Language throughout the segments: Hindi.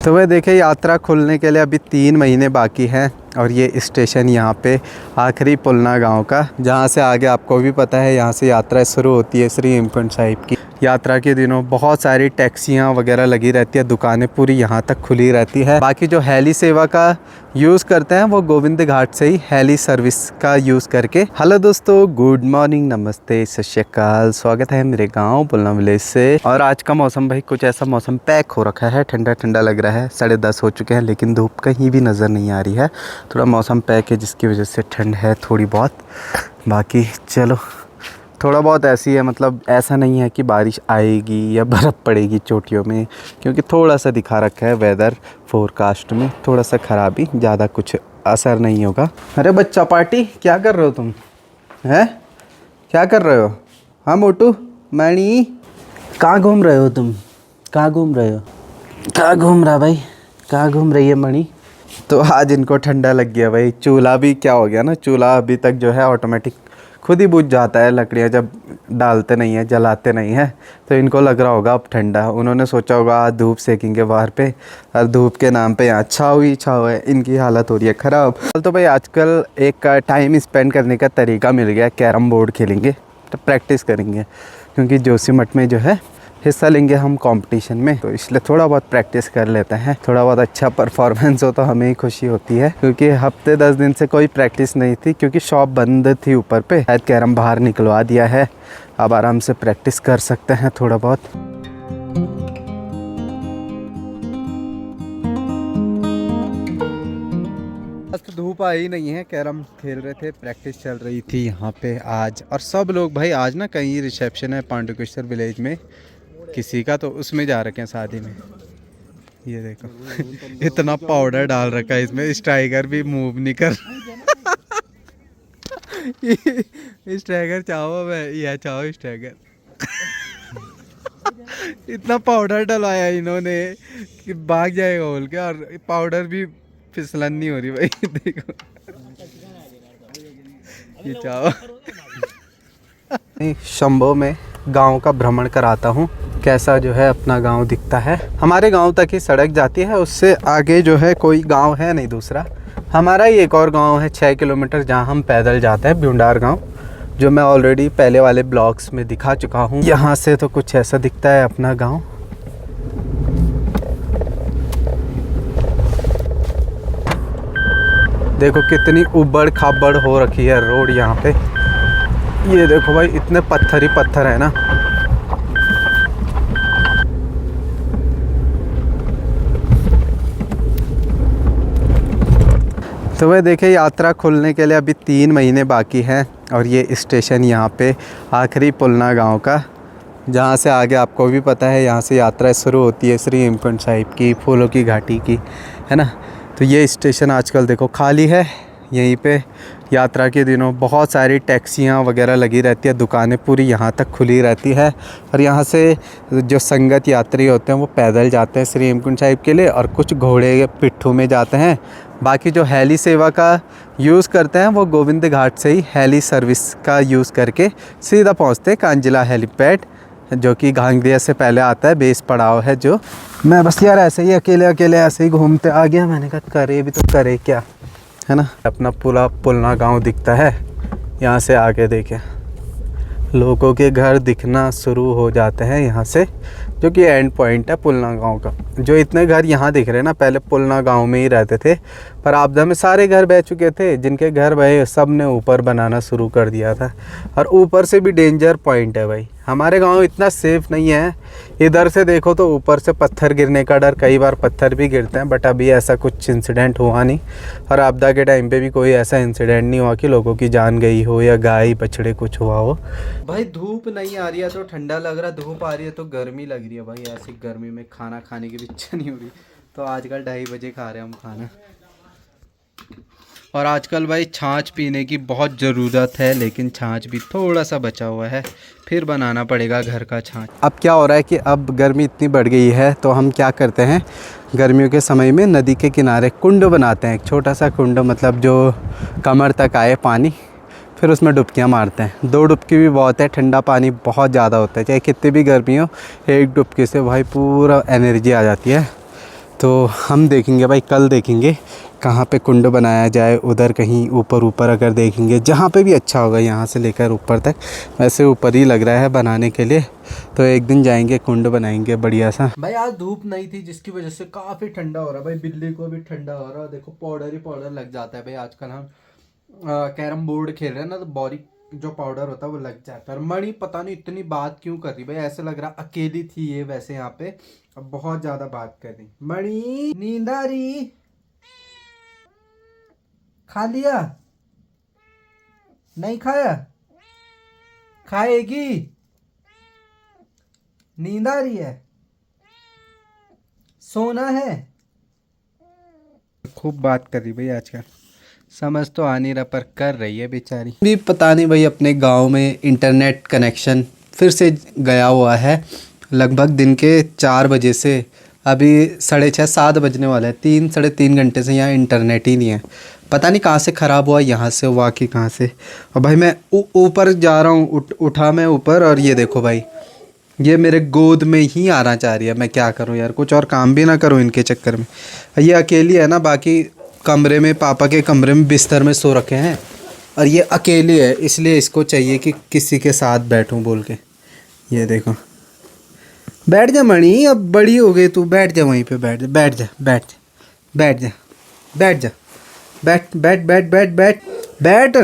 तो वह देखे यात्रा खुलने के लिए अभी 3 महीने बाकी हैं और ये स्टेशन यहाँ पे आखिरी पुलना गांव का, जहाँ से आगे आपको भी पता है यहाँ से यात्रा शुरू होती है श्री हेमकुंड साहिब की। यात्रा के दिनों बहुत सारी टैक्सियाँ वगैरह लगी रहती है, दुकानें पूरी यहाँ तक खुली रहती है। बाकी जो हेली सेवा का यूज़ करते हैं वो गोविंद घाट से ही हेली सर्विस का यूज़ करके। हेलो दोस्तों, गुड मॉर्निंग, नमस्ते, सत श्री अकाल। स्वागत है मेरे गांव पुलना विलेज से। और आज का मौसम भाई कुछ ऐसा मौसम पैक हो रखा है, ठंडा ठंडा लग रहा है। 10:30 हो चुके हैं लेकिन धूप कहीं भी नज़र नहीं आ रही है। थोड़ा मौसम पैक है जिसकी वजह से ठंड है थोड़ी बहुत। बाकी चलो थोड़ा बहुत ऐसी है, मतलब ऐसा नहीं है कि बारिश आएगी या बर्फ़ पड़ेगी चोटियों में, क्योंकि थोड़ा सा दिखा रखा है वेदर फोरकास्ट में, थोड़ा सा ख़राबी, ज़्यादा कुछ असर नहीं होगा। अरे बच्चा पार्टी, क्या कर रहे हो तुम? हैं क्या कर रहे हो? हाँ मोटू मणि, कहाँ घूम रहे हो तुम? कहाँ घूम रहे हो? कहाँ घूम रहा भाई? कहाँ घूम रही है मणि? तो आज इनको ठंडा लग गया भाई। चूल्हा भी क्या हो गया ना, चूल्हा अभी तक जो है ऑटोमेटिक खुद ही बुझ जाता है, लकड़ियाँ जब डालते नहीं हैं, जलाते नहीं हैं। तो इनको लग रहा होगा अब ठंडा। उन्होंने सोचा होगा आज धूप सेकेंगे बाहर पे, और धूप के नाम पे यहाँ छाव ही छाव है। इनकी हालत हो रही है ख़राब। तो भाई आजकल एक टाइम स्पेंड करने का तरीका मिल गया, कैरम बोर्ड खेलेंगे, तो प्रैक्टिस करेंगे, क्योंकि जोशीमठ में जो है हिस्सा लेंगे हम कंपटीशन में, तो इसलिए थोड़ा बहुत प्रैक्टिस कर लेते हैं। थोड़ा बहुत अच्छा परफॉर्मेंस हो तो हमें ही खुशी होती है, क्योंकि हफ्ते 10 दिन से कोई प्रैक्टिस नहीं थी, क्योंकि शॉप बंद थी ऊपर पे। शायद कैरम बाहर निकलवा दिया है, अब आराम से प्रैक्टिस कर सकते हैं थोड़ा बहुत। तो धूप आई नहीं है, कैरम खेल रहे थे, प्रैक्टिस चल रही थी यहाँ पे आज। और सब लोग भाई आज ना कहीं रिसेप्शन है पांडुकेश्वर विलेज में किसी का, तो उसमें जा रखे हैं शादी में। ये देखो इतना पाउडर डाल रखा है इसमें, स्ट्राइकर भी मूव नहीं कर स्ट्राइकर चाहो मैं यह चाहो स्ट्राइकर इतना पाउडर डलवाया इन्होंने कि भाग जाएगा बोल के, और पाउडर भी फिसलन नहीं हो रही भाई। देखो ये चाहो शंभो में गांव का भ्रमण कराता हूँ, कैसा जो है अपना गांव दिखता है। हमारे गांव तक ही सड़क जाती है, उससे आगे जो है कोई गांव है नहीं दूसरा। हमारा ही एक और गांव है 6 किलोमीटर, जहां हम पैदल जाते हैं, भ्यूंडार गांव, जो मैं ऑलरेडी पहले वाले ब्लॉग्स में दिखा चुका हूं। यहां से तो कुछ ऐसा दिखता है अपना गांव। देखो कितनी उबड़ खाबड़ हो रखी है रोड यहाँ पे। ये देखो भाई इतने पत्थर ही पत्थर है ना। तो वह देखे यात्रा खुलने के लिए अभी 3 महीने बाकी हैं और ये स्टेशन यहाँ पे आखिरी पुलना गांव का, जहाँ से आगे आपको भी पता है यहाँ से यात्रा शुरू होती है श्री हेमकुंड साहिब की, फूलों की घाटी की, है ना। तो ये स्टेशन आजकल देखो खाली है। यहीं पे यात्रा के दिनों बहुत सारी टैक्सियाँ वगैरह लगी रहती है, दुकानें पूरी यहाँ तक खुली रहती है। और यहाँ से जो संगत यात्री होते हैं वो पैदल जाते हैं श्री हेमकुंड साहिब के लिए, और कुछ घोड़े पिट्ठू में जाते हैं। बाकी जो हेली सेवा का यूज़ करते हैं वो गोविंद घाट से ही हेली सर्विस का यूज़ करके सीधा पहुँचते हैं कांजिला हेलीपैड, जो कि घांगरिया से पहले आता है, बेस पड़ाव है। जो मैं बस यार ऐसे ही अकेले अकेले ऐसे ही घूमते आ गया, मैंने कहा करे भी तो करे क्या, है ना। अपना पूरा पुलना गांव दिखता है यहाँ से आगे। देखें लोगों के घर दिखना शुरू हो जाते हैं यहाँ से, जो कि एंड पॉइंट है पुलना गांव का। जो इतने घर यहाँ दिख रहे हैं ना, पहले पुलना गांव में ही रहते थे, पर आपदा में सारे घर बह चुके थे। जिनके घर बहे सब ने ऊपर बनाना शुरू कर दिया था, और ऊपर से भी डेंजर पॉइंट है भाई। हमारे गांव इतना सेफ़ नहीं है, इधर से देखो तो ऊपर से पत्थर गिरने का डर, कई बार पत्थर भी गिरते हैं, बट अभी ऐसा कुछ इंसिडेंट हुआ नहीं। और आपदा के टाइम पे भी कोई ऐसा इंसिडेंट नहीं हुआ कि लोगों की जान गई हो या गाय बछड़े कुछ हुआ हो। भाई धूप नहीं आ रही है तो ठंडा लग रहा, धूप आ रही है तो गर्मी लग रही है भाई। ऐसी गर्मी में खाना खाने की भी इच्छा नहीं हो रही, तो आजकल 2:30 बजे खा रहे हैं हम खाना। और आजकल भाई छाछ पीने की बहुत ज़रूरत है, लेकिन छाछ भी थोड़ा सा बचा हुआ है, फिर बनाना पड़ेगा घर का छाछ। अब क्या हो रहा है कि अब गर्मी इतनी बढ़ गई है, तो हम क्या करते हैं गर्मियों के समय में नदी के किनारे कुंड बनाते हैं। एक छोटा सा कुंड, मतलब जो कमर तक आए पानी, फिर उसमें डुबकियाँ मारते हैं। 2 डुबकी भी बहुत है, ठंडा पानी बहुत ज़्यादा होता है, चाहे कितनी भी गर्मी हो, एक डुबकी से भाई पूरा एनर्जी आ जाती है। तो हम देखेंगे भाई, कल देखेंगे कहाँ पे कुंड बनाया जाए, उधर कहीं ऊपर ऊपर अगर देखेंगे, जहाँ पे भी अच्छा होगा यहाँ से लेकर ऊपर तक। वैसे ऊपर ही लग रहा है बनाने के लिए, तो एक दिन जाएंगे कुंड बनाएंगे बढ़िया सा। भाई आज धूप नहीं थी जिसकी वजह से काफ़ी ठंडा हो रहा है भाई, बिल्ली को भी ठंडा हो रहा है। देखो पाउडर ही पाउडर लग जाता है भाई, आजकल हम कैरम बोर्ड खेल रहे हैं ना, तो बॉडी जो पाउडर होता है वो लग जाता है। और मणि पता नहीं इतनी बात क्यों कर रही भाई, ऐसे लग रहा अकेली थी ये वैसे यहाँ पे, अब बहुत ज्यादा बात कर रही। मणि नींद आ रही, खा लिया नहीं खाया, खाएगी, नींद आ रही है, सोना है। खूब बात कर रही भाई आजकल, समझ तो आ नहीं रहा पर कर रही है बेचारी भी। पता नहीं भाई, अपने गांव में इंटरनेट कनेक्शन फिर से गया हुआ है। लगभग दिन के 4 बजे से अभी 6:30-7 बजने वाला है, 3-3.5 घंटे से यहाँ इंटरनेट ही नहीं है। पता नहीं कहाँ से ख़राब हुआ, यहाँ से हुआ कि कहाँ से। और भाई मैं ऊपर जा रहा हूँ, उठा मैं ऊपर, और ये देखो भाई ये मेरे गोद में ही आना चाह रही है। मैं क्या करूँ यार, कुछ और काम भी ना करूँ इनके चक्कर में। ये अकेली है ना, बाकी कमरे में, पापा के कमरे में बिस्तर में सो रखे हैं, और ये अकेली है, इसलिए इसको चाहिए कि किसी के साथ बैठूं बोल के। ये देखो, बैठ जा मणि, अब बड़ी हो गई तू, बैठ जा वहीं पे, बैठ जा, बैठ जा, बैठ जा, बैठ जा, बैठ जा, बैठ बैठ बैठ बैठ बैठ बैठ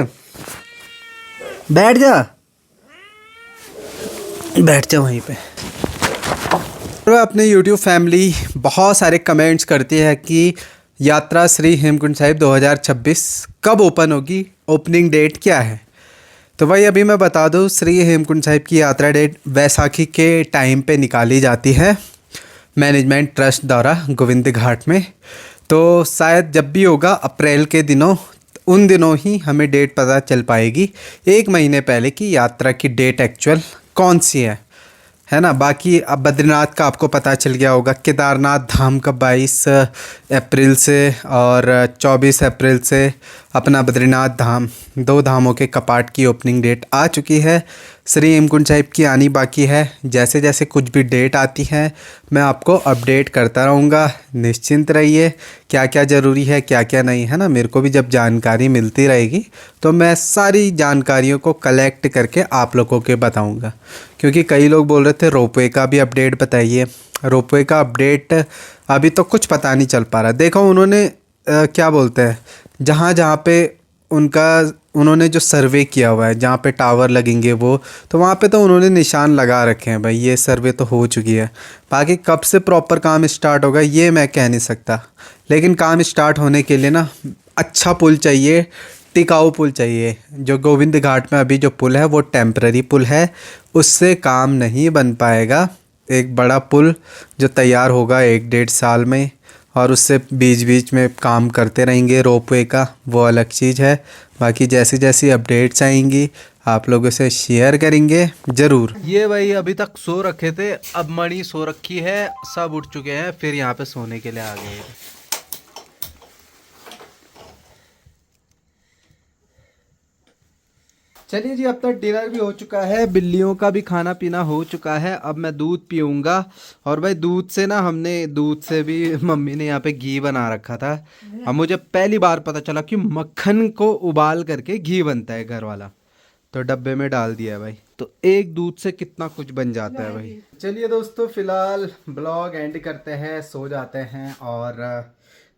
बैठ जा, बैठ जा वहीं पे। तो अपने YouTube फैमिली बहुत सारे कमेंट्स करती है कि यात्रा श्री हेमकुंड साहिब 2026 कब ओपन होगी, ओपनिंग डेट क्या है। तो भाई अभी मैं बता दूं, श्री हेमकुंड साहिब की यात्रा डेट वैसाखी के टाइम पे निकाली जाती है मैनेजमेंट ट्रस्ट द्वारा गोविंद घाट में। तो शायद जब भी होगा अप्रैल के दिनों, उन दिनों ही हमें डेट पता चल पाएगी, 1 महीने पहले की यात्रा की डेट एक्चुअल कौन सी है ना। बाकी अब बद्रीनाथ का आपको पता चल गया होगा, केदारनाथ धाम का 22 अप्रैल से और 24 अप्रैल से अपना बद्रीनाथ धाम, 2 धामों के कपाट की ओपनिंग डेट आ चुकी है। श्री हेमकुंड साहिब की आनी बाकी है। जैसे जैसे कुछ भी डेट आती है मैं आपको अपडेट करता रहूँगा, निश्चिंत रहिए। क्या क्या ज़रूरी है क्या क्या नहीं है ना, मेरे को भी जब जानकारी मिलती रहेगी तो मैं सारी जानकारियों को कलेक्ट करके आप लोगों के बताऊँगा। क्योंकि कई लोग बोल रहे थे रोपवे का भी अपडेट बताइए, रोपवे का अपडेट अभी तो कुछ पता नहीं चल पा रहा। देखो उन्होंने क्या बोलते हैं, जहाँ जहाँ पे उन्होंने जो सर्वे किया हुआ है, जहाँ पे टावर लगेंगे वो, तो वहाँ पे तो उन्होंने निशान लगा रखे हैं भाई, ये सर्वे तो हो चुकी है। बाकी कब से प्रॉपर काम स्टार्ट होगा ये मैं कह नहीं सकता, लेकिन काम स्टार्ट होने के लिए ना अच्छा पुल चाहिए, टिकाऊ पुल चाहिए। जो गोविंद घाट में अभी जो पुल है वो टेम्पररी पुल है, उससे काम नहीं बन पाएगा। एक बड़ा पुल जो तैयार होगा 1-1.5 साल में, और उससे बीच बीच में काम करते रहेंगे रोपवे का, वो अलग चीज़ है। बाकी जैसी जैसी अपडेट्स आएंगी आप लोगों से शेयर करेंगे ज़रूर। ये भाई अभी तक सो रखे थे, अब मणि सो रखी है, सब उठ चुके हैं, फिर यहाँ पे सोने के लिए आ गए। चलिए जी, अब तक डिनर भी हो चुका है, बिल्लियों का भी खाना पीना हो चुका है। अब मैं दूध पीऊँगा, और भाई दूध से ना, हमने दूध से भी मम्मी ने यहाँ पे घी बना रखा था। अब मुझे पहली बार पता चला कि मक्खन को उबाल करके घी बनता है घर वाला, तो डब्बे में डाल दिया है भाई। तो एक दूध से कितना कुछ बन जाता है भाई। चलिए दोस्तों, फिलहाल ब्लॉग एंड करते हैं, सो जाते हैं, और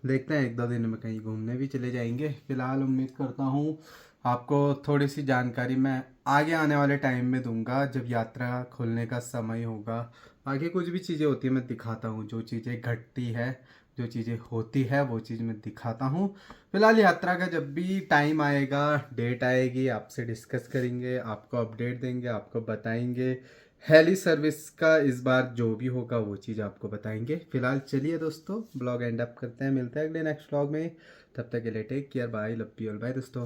देखते हैं 1-2 दिन में कहीं घूमने भी चले जाएंगे। फिलहाल उम्मीद करता हूँ आपको थोड़ी सी जानकारी मैं आगे आने वाले टाइम में दूंगा, जब यात्रा खुलने का समय होगा। बाकी कुछ भी चीज़ें होती है मैं दिखाता हूँ, जो चीज़ें घटती है, जो चीज़ें होती है वो चीज़ मैं दिखाता हूँ। फिलहाल यात्रा का जब भी टाइम आएगा, डेट आएगी, आपसे डिस्कस करेंगे, आपको अपडेट देंगे, आपको बताएंगे। हेली सर्विस का इस बार जो भी होगा वो चीज़ आपको बताएंगे। फिलहाल चलिए दोस्तों, ब्लॉग एंड अप करते हैं, मिलते हैं अगले नेक्स्ट ब्लॉग में। तब तक के लिए take care, bye, love you all, bye दोस्तों।